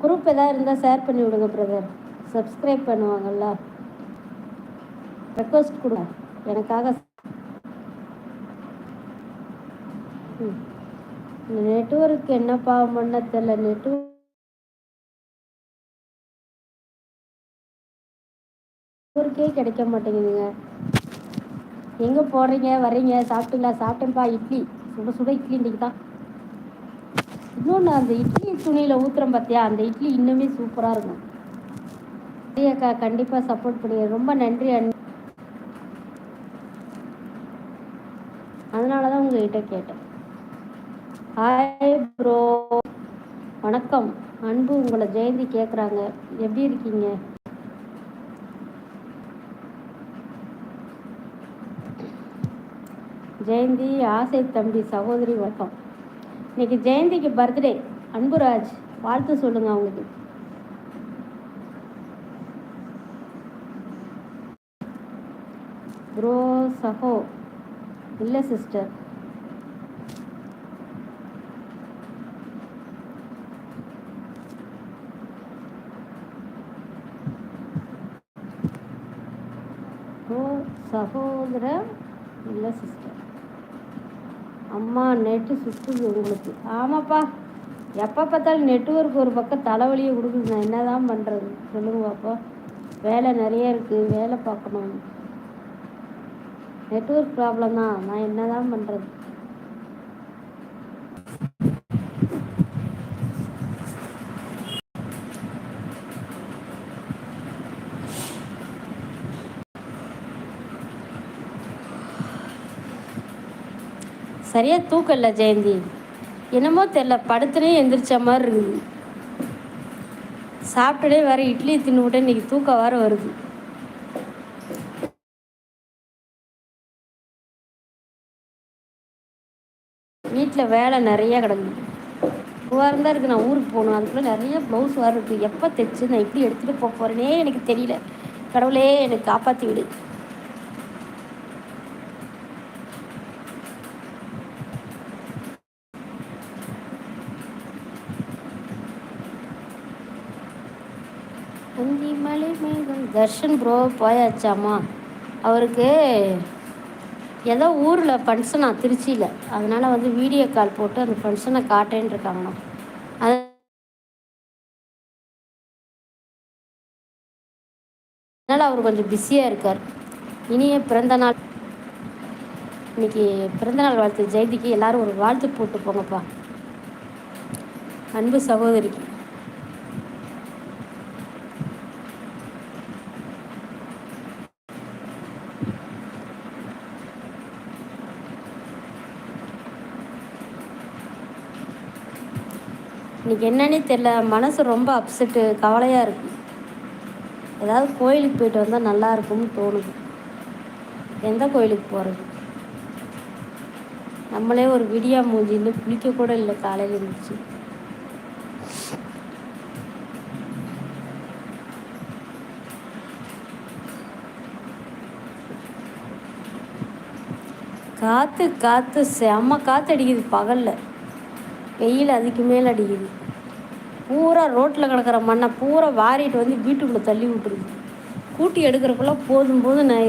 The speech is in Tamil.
குரூப் எதாவது இருந்தால் ஷேர் பண்ணி விடுங்க பிரதர். சப்ஸ்கிரைப் பண்ணுவாங்கல்ல, ரெக்வஸ்ட் கொடுங்க எனக்காக. நெட்வொர்க் என்னப்பா பண்ண தெரியல, நெட்வொர்க்கே கிடைக்க மாட்டேங்குதுங்க. எங்கே போடுறீங்க வர்றீங்க? சாப்பிட்டீங்களா? சாப்பிட்டேன்ப்பா, இட்லி சுட சுட இட்லி இன்றைக்கி தான். இன்னொன்று, அந்த இட்லி துணியில் ஊற்றுறோம் பார்த்தியா, அந்த இட்லி இன்னுமே சூப்பராக இருக்கும். அக்கா கண்டிப்பாக சப்போர்ட் பண்ணுங்க, ரொம்ப நன்றி. அதனால தான் உங்ககிட்ட கேட்டேன். ஹாய் ப்ரோ, வணக்கம். அன்பு உங்களை ஜெயந்தி கேட்குறாங்க, எப்படி இருக்கீங்க? ஜெயந்தி ஆசை தம்பி சகோதரி வணக்கம். இன்னைக்கு ஜெயந்திக்கு பர்த்டே. அன்புராஜ் வாழ்த்து சொல்லுங்க அவங்களுக்கு. ப்ரோ சஹோ இல்லை சிஸ்டர். ப்ரோ சகோதர இல்லை சிஸ்டர். அம்மா நெட்டு சுற்றுது உங்களுக்கு. ஆமாப்பா, எப்போ பார்த்தாலும் நெட்வொர்க் ஒரு பக்கம் தலைவலியை கொடுக்குது. நான் என்ன தான் பண்ணுறது சொல்லுங்க பாப்பா. வேலை நிறைய இருக்குது, வேலை பார்க்கணும். நெட்வொர்க் ப்ராப்ளம் தான், நான் என்ன தான் பண்ணுறது. சரியாக தூக்கம் இல்லை ஜெயந்தி, என்னமோ தெரில, படுத்துனே எந்திரிச்ச மாதிரி இருக்குது. சாப்பிட்டுடே வேறு இட்லி தின்னுவிட்டே, இன்றைக்கி தூக்கம் வேறு வருது. வீட்டில் வேலை நிறையா கிடக்குது. வாரம் தான் இருக்குது, நான் ஊருக்கு போகணும். அதுக்குள்ளே நிறைய ப்ளவுஸ் வேறு இருக்குது. எப்போ தைச்சு நான் எப்படி எடுத்துகிட்டு போக போகிறேனே எனக்கு தெரியல. கடவுளே எனக்கு காப்பாற்றி விடு. மலை மேகம். தர்ஷன் ப்ரோ போயாச்சாமா? அவருக்கு ஏதோ ஊரில் ஃபங்க்ஷனா திருச்சியில், அதனால் வந்து வீடியோ கால் போட்டு அந்த ஃபங்க்ஷனை காட்டேன்னு இருக்காங்கண்ணா. அதனால் அவர் கொஞ்சம் பிஸியாக இருக்கார். இனிய பிறந்தநாள். இன்னைக்கு பிறந்தநாள் வாழ்த்து ஜெயந்திக்கு எல்லாரும் ஒரு வாழ்த்து போட்டு போங்கப்பா, அன்பு சகோதரிக்கு. இன்றைக்கி என்னன்னே தெரில, மனசு ரொம்ப அப்செட்டு, கவலையாக இருக்குது. ஏதாவது கோயிலுக்கு போயிட்டு வந்தால் நல்லா இருக்கும்னு தோணுது. எந்த கோயிலுக்கு போகிறது? நம்மளே ஒரு விடியா மூஞ்சின்னு குளிக்க கூட இல்லை காலையில் இருந்துச்சு. காற்று காற்று செம்ம காற்று அடிக்குது பகலில், வெயில் அதுக்கு மேலே அடிக்குது. பூரா ரோட்டில் கிடக்கிற மண்ணை பூரா வாரிட்டு வந்து வீட்டுக்குள்ளே தள்ளி விட்டுருது. கூட்டி எடுக்கிறக்குள்ள போதும் போதும் நான்